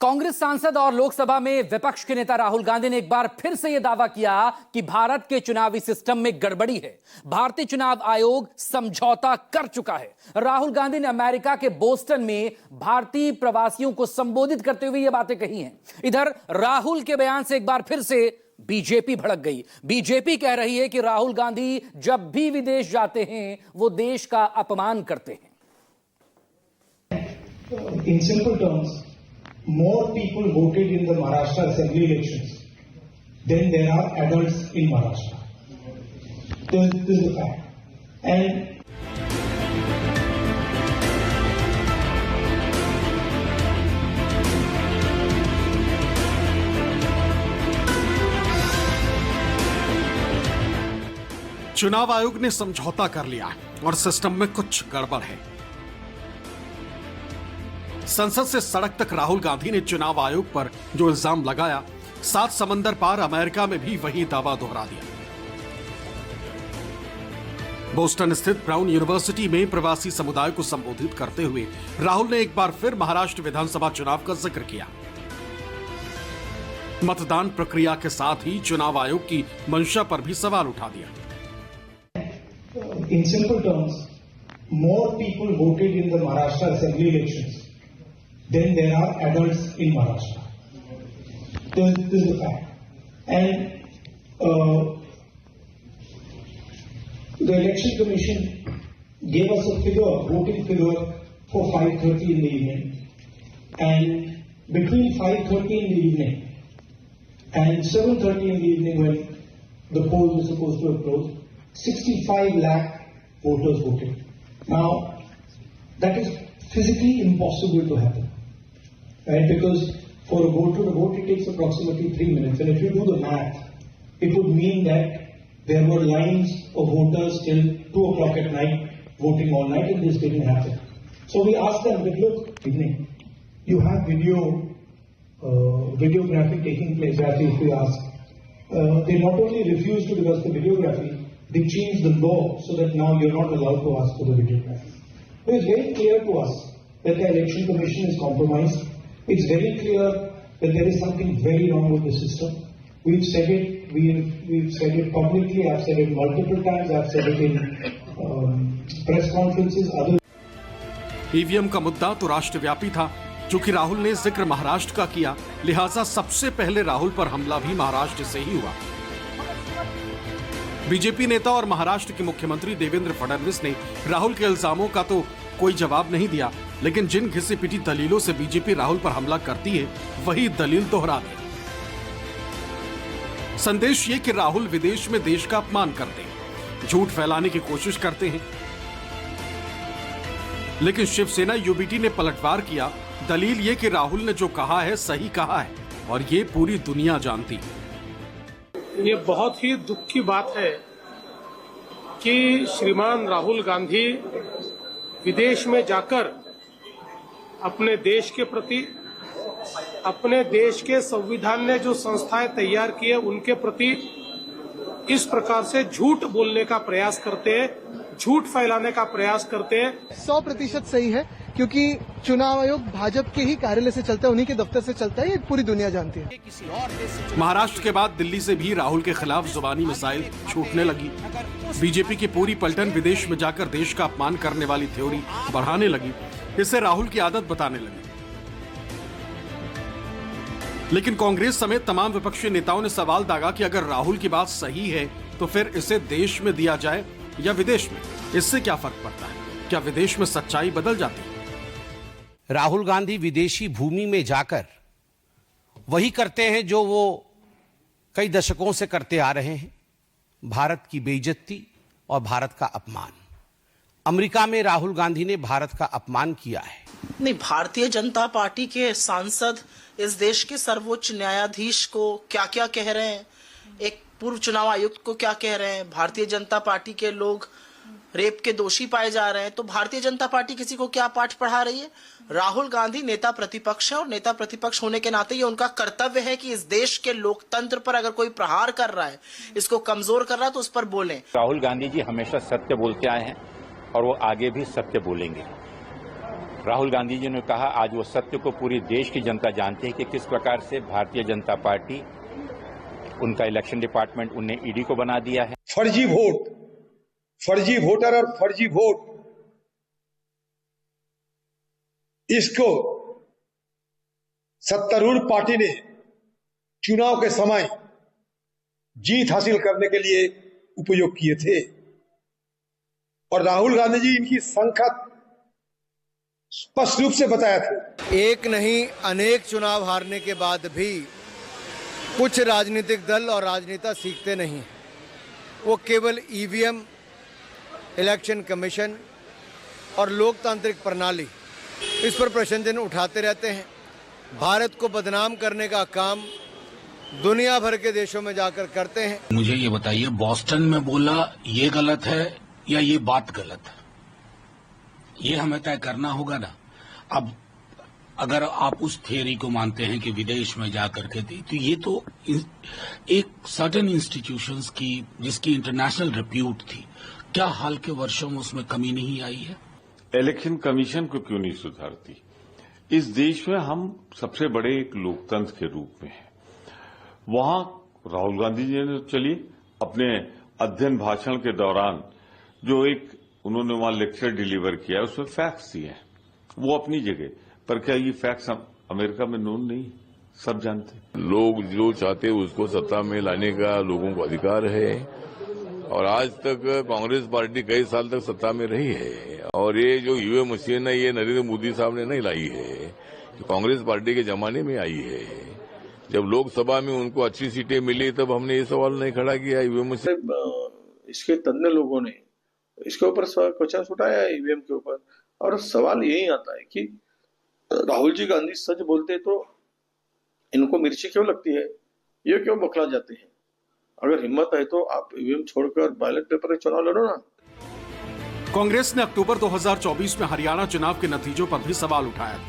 कांग्रेस सांसद और लोकसभा में विपक्ष के नेता राहुल गांधी ने एक बार फिर से यह दावा किया कि भारत के चुनावी सिस्टम में गड़बड़ी है। भारतीय चुनाव आयोग समझौता कर चुका है। राहुल गांधी ने अमेरिका के बोस्टन में भारतीय प्रवासियों को संबोधित करते हुए यह बातें कही हैं। इधर राहुल के बयान से एक बार फिर से बीजेपी भड़क गई। बीजेपी कह रही है कि राहुल गांधी जब भी विदेश जाते हैं वो देश का अपमान करते हैं। In simple terms, more people voted in the Maharashtra assembly elections than there are adults in Maharashtra. This is a fact. And चुनाव आयोग ने समझौता कर लिया है और सिस्टम में कुछ गड़बड़ है। संसद से सड़क तक राहुल गांधी ने चुनाव आयोग पर जो इल्जाम लगाया, 7 समंदर पार अमेरिका में भी वही दावा दोहरा दिया। बोस्टन स्थित ब्राउन यूनिवर्सिटी में प्रवासी समुदाय को संबोधित करते हुए राहुल ने एक बार फिर महाराष्ट्र विधानसभा चुनाव का जिक्र किया। मतदान प्रक्रिया के साथ ही चुनाव आयोग की मंशा पर भी सवाल उठा दिया। in simple terms, more people voted in the Maharashtra assembly elections than there are adults in Maharashtra. This is a fact. And the election commission gave us a figure, voting figure for 5:30 in the evening. And between 5:30 in the evening and 7:30 in the evening, when the poll was supposed to have closed, 65 lakh voters voted. Now, that is physically impossible to happen, right? Because for a voter to vote, it takes approximately 3 minutes. And if you do the math, it would mean that there were lines of voters till 2 o'clock at night voting all night, and this didn't happen. So we asked them, but look, evening, you have videography taking place, as if we ask. They not only refused to give us the videography, they changed the law so that now you're not allowed to ask for the videography. It is very clear to us that the election commission is compromised. It's very clear that there is something very wrong with the system. We've said it. We've said it publicly. I've said it multiple times. I've said it in press conferences. EVM का मुद्दा तो राष्ट्रव्यापी था। चूंकि राहुल ने जिक्र महाराष्ट्र का किया, लिहाजा सबसे पहले राहुल पर हमला भी महाराष्ट्र से ही हुआ। बीजेपी नेता और महाराष्ट्र के मुख्यमंत्री देवेंद्र फडणवीस ने राहुल के इल्जामों का तो कोई जवाब नहीं दिया, लेकिन जिन घिसी पिटी दलीलों से बीजेपी राहुल पर हमला करती है, वही दलील दोहरा दी। संदेश ये कि राहुल विदेश में देश का अपमान करते हैं, झूठ फैलाने की कोशिश करते हैं। लेकिन शिवसेना यूबीटी ने पलटवार किया। दलील ये कि राहुल ने जो कहा है सही कहा है और ये पूरी दुनिया जानती है। ये बहुत ही दुख की बात है कि श्रीमान राहुल गांधी विदेश में जाकर अपने देश के प्रति, अपने देश के संविधान ने जो संस्थाएं तैयार की है उनके प्रति इस प्रकार से झूठ बोलने का प्रयास करते हैं, झूठ फैलाने का प्रयास करते हैं। 100% सही है, क्योंकि चुनाव आयोग भाजपा के ही कार्यालय से चलता है, उन्हीं के दफ्तर से चलता है, ये पूरी दुनिया जानती है। महाराष्ट्र के बाद दिल्ली से भी राहुल के खिलाफ जुबानी मिसाइल छूटने लगी। बीजेपी की पूरी पलटन विदेश में जाकर देश का अपमान करने वाली थ्योरी बढ़ाने लगी। इससे राहुल की आदत बताने लगी। लेकिन कांग्रेस समेत तमाम विपक्षी नेताओं ने सवाल दागा कि अगर राहुल की बात सही है तो फिर इसे देश में दिया जाए या विदेश में, इससे क्या फर्क पड़ता है? क्या विदेश में सच्चाई बदल जाती है? राहुल गांधी विदेशी भूमि में जाकर वही करते हैं जो वो कई दशकों से करते आ रहे हैं, भारत की बेइज्जती और भारत का अपमान। अमेरिका में राहुल गांधी ने भारत का अपमान किया है। नहीं, भारतीय जनता पार्टी के सांसद इस देश के सर्वोच्च न्यायाधीश को क्या क्या कह रहे हैं, एक पूर्व चुनाव आयुक्त को क्या कह रहे हैं, भारतीय जनता पार्टी के लोग रेप के दोषी पाए जा रहे हैं, तो भारतीय जनता पार्टी किसी को क्या पाठ पढ़ा रही है? राहुल गांधी नेता प्रतिपक्ष है और नेता प्रतिपक्ष होने के नाते ये उनका कर्तव्य है कि इस देश के लोकतंत्र पर अगर कोई प्रहार कर रहा है, इसको कमजोर कर रहा है, तो उस पर बोलें। राहुल गांधी जी हमेशा सत्य बोलते आए हैं और वो आगे भी सत्य बोलेंगे। राहुल गांधी जी ने कहा आज वो सत्य को पूरी देश की जनता जानती है कि किस प्रकार से भारतीय जनता पार्टी, उनका इलेक्शन डिपार्टमेंट उन्हें ईडी को बना दिया है। फर्जी वोट, फर्जी वोटर और फर्जी वोट, इसको सत्तारूढ़ पार्टी ने चुनाव के समय जीत हासिल करने के लिए उपयोग किए थे और राहुल गांधी जी इनकी संखत स्पष्ट रूप से बताया था। एक नहीं अनेक चुनाव हारने के बाद भी कुछ राजनीतिक दल और राजनेता सीखते नहीं, वो केवल ईवीएम, इलेक्शन कमीशन और लोकतांत्रिक प्रणाली इस पर प्रश्न उठाते रहते हैं। भारत को बदनाम करने का काम दुनिया भर के देशों में जाकर करते हैं। मुझे ये बताइए, बॉस्टन में बोला ये गलत है या ये बात गलत है? ये हमें तय करना होगा ना। अब अगर आप उस थियरी को मानते हैं कि विदेश में जाकर के थी, तो ये तो एक सर्टेन इंस्टीट्यूशंस की जिसकी इंटरनेशनल रिप्यूट थी, क्या हाल के वर्षों में उसमें कमी नहीं आई है? इलेक्शन कमीशन को क्यों नहीं सुधारती? इस देश में हम सबसे बड़े एक लोकतंत्र के रूप में हैं। वहां राहुल गांधी जी ने चलिए अपने अध्ययन भाषण के दौरान जो एक उन्होंने वहां लेक्चर डिलीवर किया है उसमें फैक्ट्स दिए हैं, वो अपनी जगह पर। क्या ये फैक्ट्स अमेरिका में नोन नहीं? सब जानते हैं। लोग जो चाहते उसको सत्ता में लाने का लोगों को अधिकार है और आज तक कांग्रेस पार्टी कई साल तक सत्ता में रही है और ये जो ईवीएम मशीन है ये नरेंद्र मोदी साहब ने नहीं लाई है, कांग्रेस पार्टी के जमाने में आई है। जब लोकसभा में उनको अच्छी सीटें मिली तब हमने ये सवाल नहीं खड़ा किया ईवीएम मशीन। इसके तज्ञ लोगों ने इसके ऊपर क्वेश्चन उठाया है ईवीएम के ऊपर, और सवाल यही आता है कि राहुल जी गांधी सच बोलते तो इनको मिर्ची क्यों लगती है, ये क्यों बखला जाते हैं? अगर हिम्मत है तो आप ईवीएम छोड़कर बैलेट पेपर चुनाव लड़ो ना। कांग्रेस ने अक्टूबर 2024 में हरियाणा चुनाव के नतीजों पर भी सवाल उठाया।